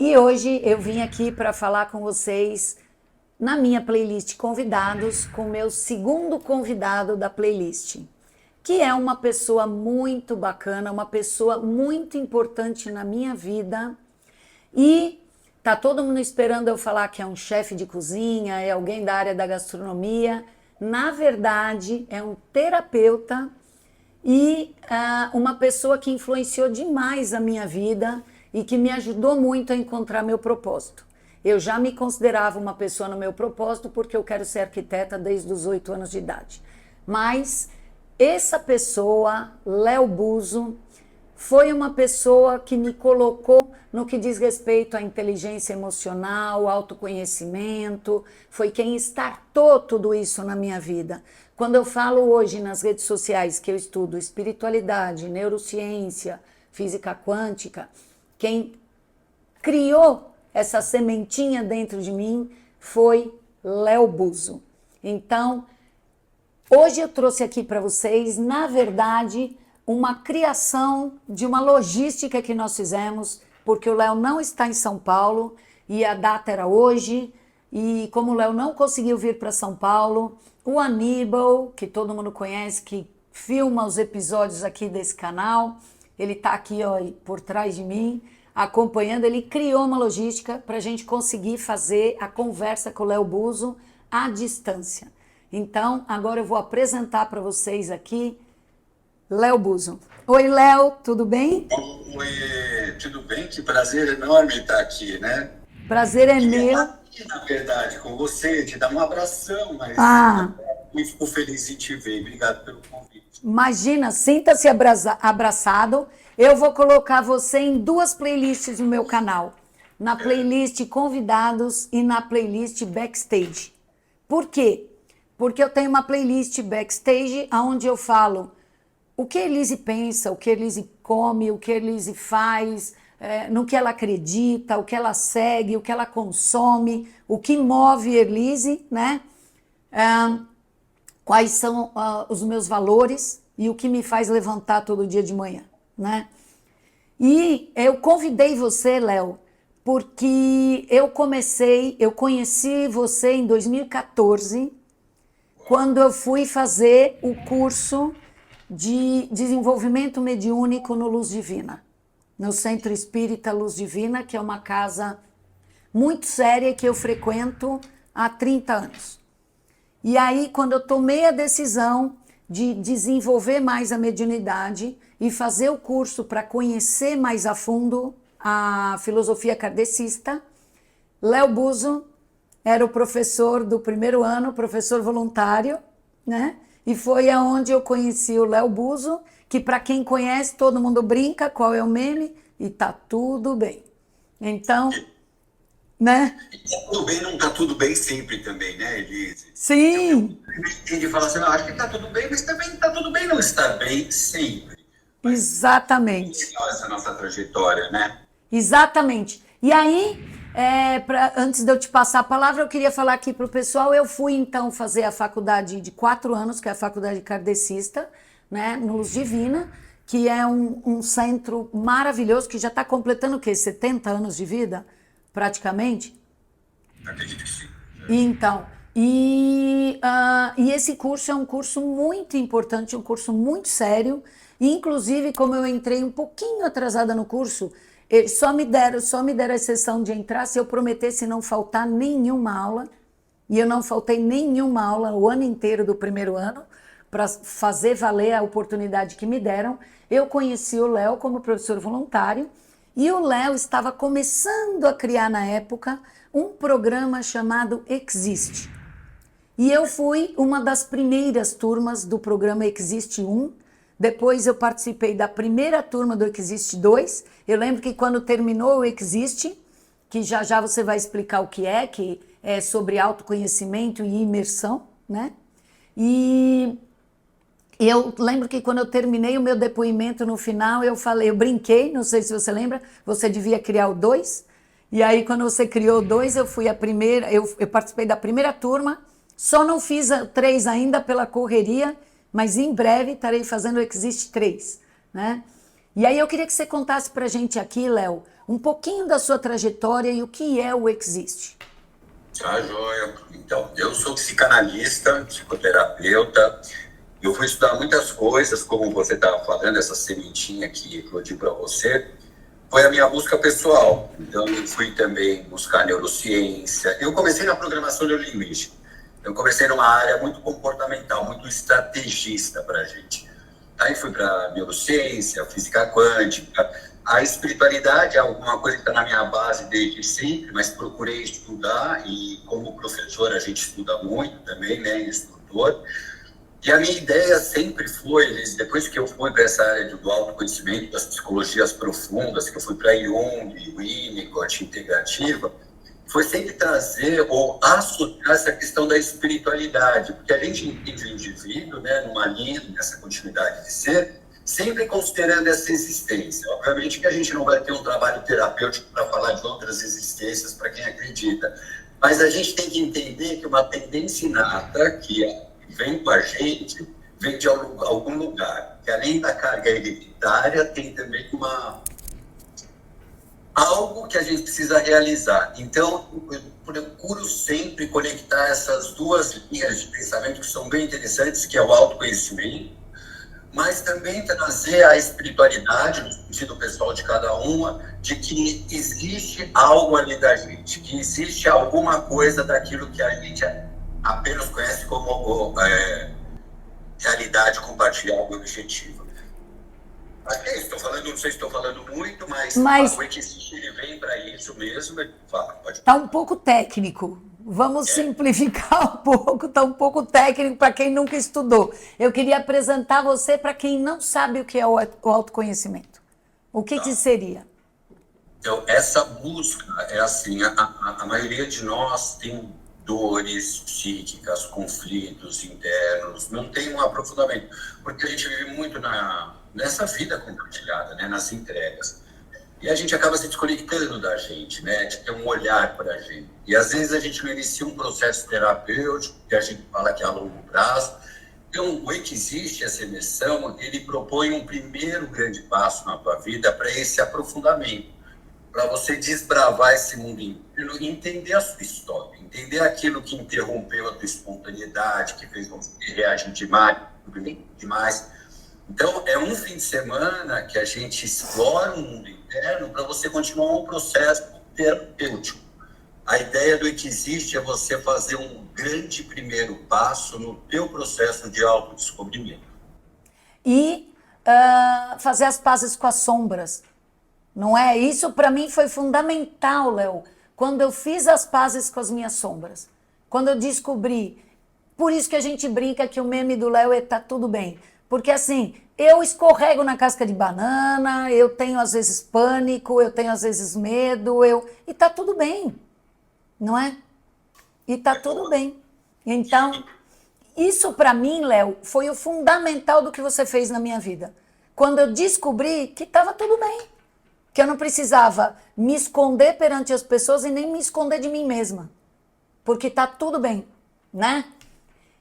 E hoje eu vim aqui para falar com vocês na minha playlist Convidados, com o meu segundo convidado da playlist, que é uma pessoa muito bacana, uma pessoa muito importante na minha vida. E tá todo mundo esperando eu falar que é um chefe de cozinha, é alguém da área da gastronomia. Na verdade, é um terapeuta e uma pessoa que influenciou demais a minha vida e que me ajudou muito a encontrar meu propósito. Eu já me considerava uma pessoa no meu propósito porque eu quero ser arquiteta desde os 8 anos de idade. Mas essa pessoa, Léo Buzo, foi uma pessoa que me colocou no que diz respeito à inteligência emocional, autoconhecimento, foi quem startou tudo isso na minha vida. Quando eu falo hoje nas redes sociais que eu estudo espiritualidade, neurociência, física quântica, quem criou essa sementinha dentro de mim foi Léo Buzo. Então, hoje eu trouxe aqui para vocês, na verdade, uma criação de uma logística que nós fizemos, porque o Léo não está em São Paulo e a data era hoje, e como o Léo não conseguiu vir para São Paulo, o Aníbal, que todo mundo conhece, que filma os episódios aqui desse canal, ele está aqui ó, por trás de mim, acompanhando, ele criou uma logística para a gente conseguir fazer a conversa com o Léo Buzo à distância. Então, agora eu vou apresentar para vocês aqui Léo Buzo. Oi, Léo, tudo bem? Oi, tudo bem? Que prazer enorme estar aqui, né? Prazer é Queria meu. estar aqui, na verdade, com você, te dar um abração, mas Ah, me fico feliz em te ver. Obrigado pelo convite. imagina, sinta-se abraçado. Eu vou colocar você em duas playlists no meu canal. Na playlist Convidados e na playlist Backstage. Por quê? Porque eu tenho uma playlist Backstage onde eu falo o que a Elise pensa, o que a Elise come, o que a Elise faz, no que ela acredita, o que ela segue, o que ela consome, o que move a Elise, né? Quais são os meus valores e o que me faz levantar todo dia de manhã, né? E eu convidei você, Léo, porque eu conheci você em 2014, quando eu fui fazer o curso de desenvolvimento mediúnico no Luz Divina, no Centro Espírita Luz Divina, que é uma casa muito séria que eu frequento há 30 anos. E aí, quando eu tomei a decisão de desenvolver mais a mediunidade e fazer o curso para conhecer mais a fundo a filosofia kardecista, Léo Buzo era o professor do primeiro ano, professor voluntário, né? E foi aonde eu conheci o Léo Buzo, que para quem conhece, todo mundo brinca, qual é o meme? E tá tudo bem. Então, né? E tá tudo bem, não está tudo bem sempre também, né, Elise? Eu Sim, entendi falar assim, não, acho que está tudo bem, mas também está tudo bem não estar bem sempre. Mas exatamente. legal essa nossa trajetória, né? Exatamente. E aí, antes de eu te passar a palavra, eu queria falar aqui para o pessoal. Eu fui então fazer a faculdade de 4 anos, que é a faculdade kardecista, né, no Luz Divina, que é um centro maravilhoso, que já está completando o quê? 70 anos de vida, praticamente. Acredito que sim. Então, e esse curso é um curso muito importante, um curso muito sério. E, inclusive, como eu entrei um pouquinho atrasada no curso, eles só me deram a exceção de entrar se eu prometesse não faltar nenhuma aula. E eu não faltei nenhuma aula o ano inteiro do primeiro ano para fazer valer a oportunidade que me deram. Eu conheci o Léo como professor voluntário e o Léo estava começando a criar na época um programa chamado Existe. E eu fui uma das primeiras turmas do programa Existe 1. Depois eu participei da primeira turma do Existe 2. Eu lembro que quando terminou o Existe, que já já você vai explicar o que é sobre autoconhecimento e imersão, né? E eu lembro que quando eu terminei o meu depoimento no final, eu falei, eu brinquei, não sei se você lembra, você devia criar o 2. E aí, quando você criou o 2, eu fui a primeira, eu participei da primeira turma, só não fiz a 3 ainda pela correria, mas em breve estarei fazendo o Existe 3, né? E aí eu queria que você contasse pra gente aqui, Léo, um pouquinho da sua trajetória e o que é o Existe. Tá, joia. Então, eu sou psicanalista, psicoterapeuta. Eu fui estudar muitas coisas, como você estava falando, essa sementinha que eclodiu para você. Foi a minha busca pessoal. Então, eu fui também buscar neurociência. Eu comecei na programação neurolinguística. Eu comecei numa área muito comportamental, muito estrategista para a gente. Aí fui para neurociência, física quântica. A espiritualidade é alguma coisa que está na minha base desde sempre, mas procurei estudar e como professor a gente estuda muito também, né, instrutor. E a minha ideia sempre foi, depois que eu fui para essa área do autoconhecimento, das psicologias profundas, que eu fui para Jung, Winnicott, integrativa, foi sempre trazer ou associar essa questão da espiritualidade, porque a gente entende o indivíduo, né, numa linha, nessa continuidade de ser, sempre considerando essa existência. Obviamente que a gente não vai ter um trabalho terapêutico para falar de outras existências para quem acredita, mas a gente tem que entender que uma tendência inata que vem com a gente, vem de algum lugar, que além da carga hereditária, tem também algo que a gente precisa realizar. Então, eu procuro sempre conectar essas duas linhas de pensamento que são bem interessantes, que é o autoconhecimento, mas também trazer a espiritualidade, no sentido pessoal de cada uma, de que existe algo ali da gente, que existe alguma coisa daquilo que a gente apenas conhece como realidade compartilhada e objetiva. É isso, não sei se estou falando muito, mas o Existe, ele vem para isso mesmo. Está um pouco técnico. Vamos simplificar um pouco, está um pouco técnico para quem nunca estudou. Eu queria apresentar você para quem não sabe o que é o autoconhecimento. O que seria? Então, essa busca é assim, a maioria de nós tem dores psíquicas, conflitos internos, não tem um aprofundamento, porque a gente vive muito nessa vida compartilhada, né, nas entregas. E a gente acaba se desconectando da gente, né, de ter um olhar para a gente. E às vezes a gente não inicia um processo terapêutico, que a gente fala que é a longo prazo. Então, o que existe, essa imersão, ele propõe um primeiro grande passo na tua vida para esse aprofundamento, para você desbravar esse mundo inteiro e entender a sua história, entender aquilo que interrompeu a tua espontaneidade, que fez você reagir demais. Então, é um fim de semana que a gente explora o mundo interno para você continuar um processo terapêutico. A ideia do que existe é você fazer um grande primeiro passo no teu processo de autodescobrimento. E fazer as pazes com as sombras. Não é? Isso para mim foi fundamental, Léo, quando eu fiz as pazes com as minhas sombras. Quando eu descobri. Por isso que a gente brinca que o meme do Léo é tá tudo bem. Porque assim, eu escorrego na casca de banana, eu tenho às vezes pânico, eu tenho às vezes medo, e tá tudo bem, não é? E tá tudo bem. Então, isso para mim, Léo, foi o fundamental do que você fez na minha vida. Quando eu descobri que estava tudo bem, que eu não precisava me esconder perante as pessoas e nem me esconder de mim mesma, porque tá tudo bem, né?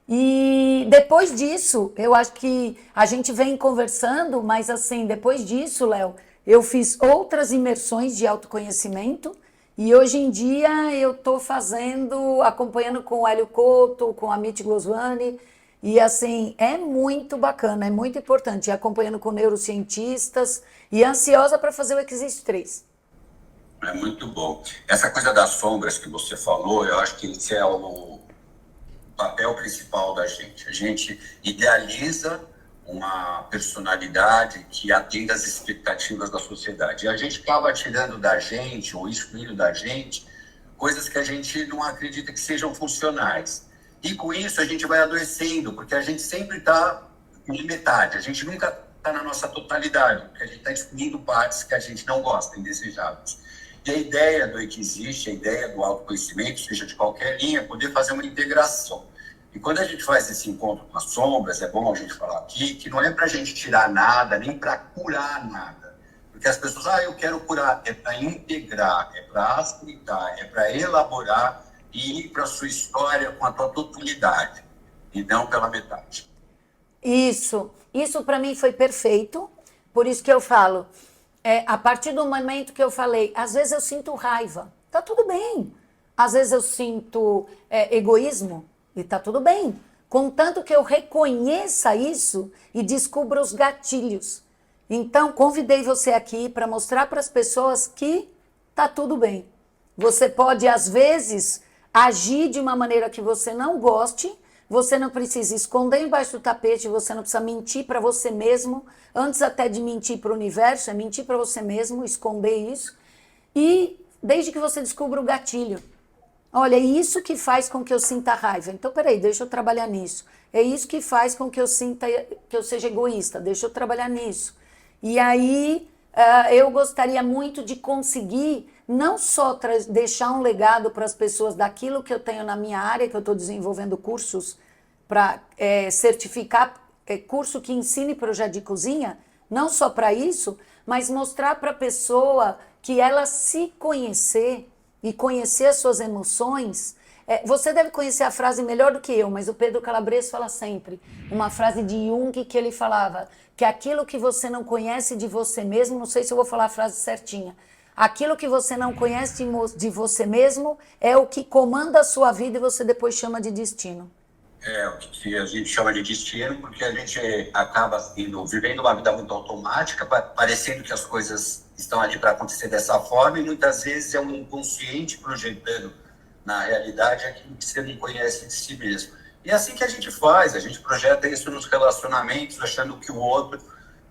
E depois disso, eu acho que a gente vem conversando, mas assim, depois disso, Léo, eu fiz outras imersões de autoconhecimento e hoje em dia eu estou acompanhando com o Hélio Couto, com a Amit Goswami, e assim, é muito bacana, é muito importante, acompanhando com neurocientistas e ansiosa para fazer o Existe 3. É muito bom. Essa coisa das sombras que você falou, eu acho que esse é o papel principal da gente. A gente idealiza uma personalidade que atenda às expectativas da sociedade. E a gente acaba tirando da gente, ou excluindo da gente, coisas que a gente não acredita que sejam funcionais. E com isso a gente vai adoecendo, porque a gente sempre está em metade, a gente nunca está na nossa totalidade, porque a gente está excluindo partes que a gente não gosta, indesejáveis. E a ideia do que existe, a ideia do autoconhecimento, seja de qualquer linha, é poder fazer uma integração. E quando a gente faz esse encontro com as sombras, é bom a gente falar aqui, que não é para a gente tirar nada, nem para curar nada. Porque as pessoas, eu quero curar, é para integrar, é para aceitar, é para elaborar e ir para a sua história com a tua totalidade, e não pela metade. Isso para mim foi perfeito, Por isso que eu falo, a partir do momento que eu falei, às vezes eu sinto raiva, tá tudo bem. Às vezes eu sinto egoísmo e tá tudo bem. Contanto que eu reconheça isso e descubra os gatilhos. Então, convidei você aqui para mostrar para as pessoas que tá tudo bem. Você pode, às vezes, agir de uma maneira que você não goste, você não precisa esconder embaixo do tapete, você não precisa mentir para você mesmo, antes até de mentir para o universo, é mentir para você mesmo, esconder isso, e desde que você descubra o gatilho. Olha, é isso que faz com que eu sinta raiva. Então, peraí, deixa eu trabalhar nisso. É isso que faz com que eu sinta que eu seja egoísta. Deixa eu trabalhar nisso. E aí, eu gostaria muito de conseguir não só deixar um legado para as pessoas daquilo que eu tenho na minha área, que eu estou desenvolvendo cursos para certificar, curso que ensine projeto de cozinha, não só para isso, mas mostrar para a pessoa que ela se conhecer e conhecer as suas emoções. Você deve conhecer a frase melhor do que eu, mas o Pedro Calabres fala sempre, uma frase de Jung que ele falava, que aquilo que você não conhece de você mesmo, não sei se eu vou falar a frase certinha, aquilo que você não conhece de você mesmo é o que comanda a sua vida e você depois chama de destino. O que a gente chama de destino, porque a gente acaba vivendo uma vida muito automática, parecendo que as coisas estão ali para acontecer dessa forma, e muitas vezes é um inconsciente projetando na realidade aquilo que você não conhece de si mesmo. E é assim que a gente faz, a gente projeta isso nos relacionamentos, achando que o outro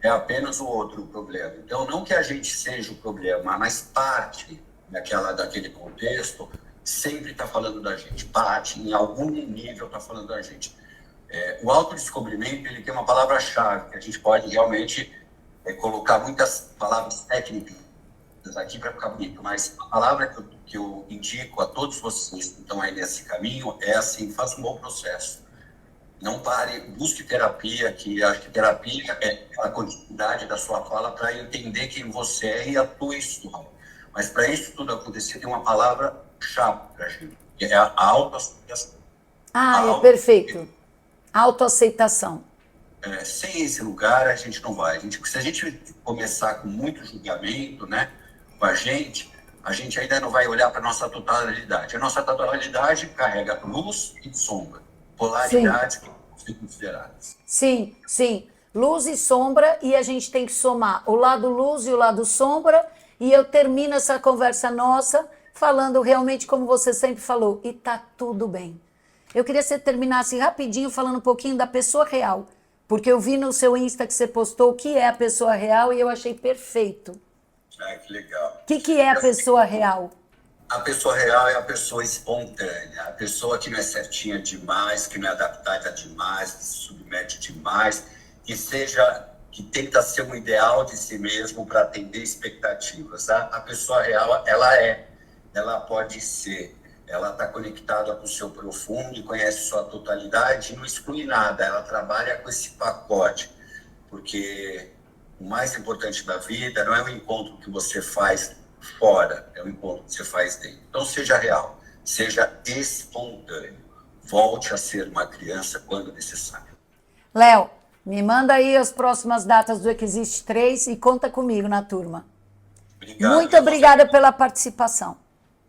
é apenas o outro o problema. Então, não que a gente seja o problema, mas parte daquele contexto sempre está falando da gente, parte, em algum nível está falando da gente. O autodescobrimento, ele tem uma palavra-chave, que a gente pode realmente colocar muitas palavras técnicas aqui para ficar bonito, mas a palavra que eu indico a todos vocês que estão aí nesse caminho é assim, faça um bom processo. Não pare, busque terapia, que acho que terapia é a continuidade da sua fala para entender quem você é e a tua história. Mas para isso tudo acontecer, tem uma palavra-chave para a gente, que é a autoaceitação. Perfeito. Autoaceitação. Sem esse lugar, a gente não vai. Se a gente começar com muito julgamento, né, com a gente ainda não vai olhar para a nossa totalidade. A nossa totalidade carrega luz e sombra, polaridades que são consideradas. Sim, sim. Luz e sombra, e a gente tem que somar o lado luz e o lado sombra, e eu termino essa conversa nossa falando realmente como você sempre falou, e tá tudo bem. Eu queria que você terminasse rapidinho falando um pouquinho da pessoa real, porque eu vi no seu Insta que você postou o que é a pessoa real e eu achei perfeito. Que legal. O que é a pessoa real? A pessoa real é a pessoa espontânea, a pessoa que não é certinha demais, que não é adaptada demais, que se submete demais, que tenta ser um ideal de si mesmo para atender expectativas. A pessoa real, ela pode ser, ela está conectada com o seu profundo e conhece sua totalidade e não exclui nada, ela trabalha com esse pacote, porque o mais importante da vida não é o encontro que você faz fora, é o encontro que você faz dentro. Então, seja real, seja espontâneo, volte a ser uma criança quando necessário. Léo, me manda aí as próximas datas do Existe 3 e conta comigo na turma. Obrigado, muito obrigada pela participação.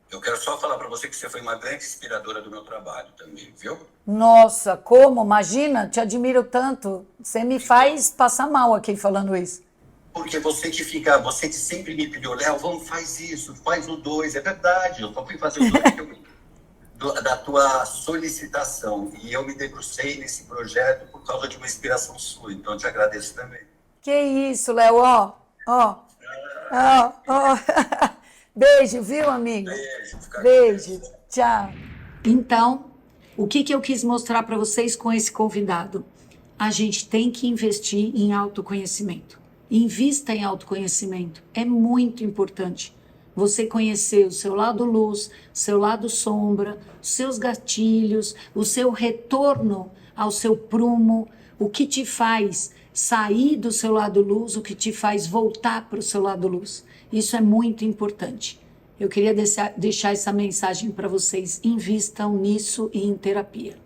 Eu quero só falar para você que você foi uma grande inspiradora do meu trabalho também, viu? Nossa, como? Imagina, te admiro tanto. Você me faz passar mal aqui falando isso. Porque você que sempre me pediu, Léo, faz isso, faz o 2. É verdade, eu só fui fazer o 2 da tua solicitação. E eu me debrucei nesse projeto por causa de uma inspiração sua. Então, eu te agradeço também. Que isso, Léo, ó. Beijo, viu, amigo? Beijo. Tchau. Então, o que eu quis mostrar para vocês com esse convidado? A gente tem que investir em autoconhecimento. Invista em autoconhecimento. É muito importante. Você conhecer o seu lado luz, seu lado sombra, os seus gatilhos, o seu retorno ao seu prumo, o que te faz sair do seu lado luz, o que te faz voltar para o seu lado luz. Isso é muito importante. Eu queria deixar essa mensagem para vocês. Invistam nisso e em terapia.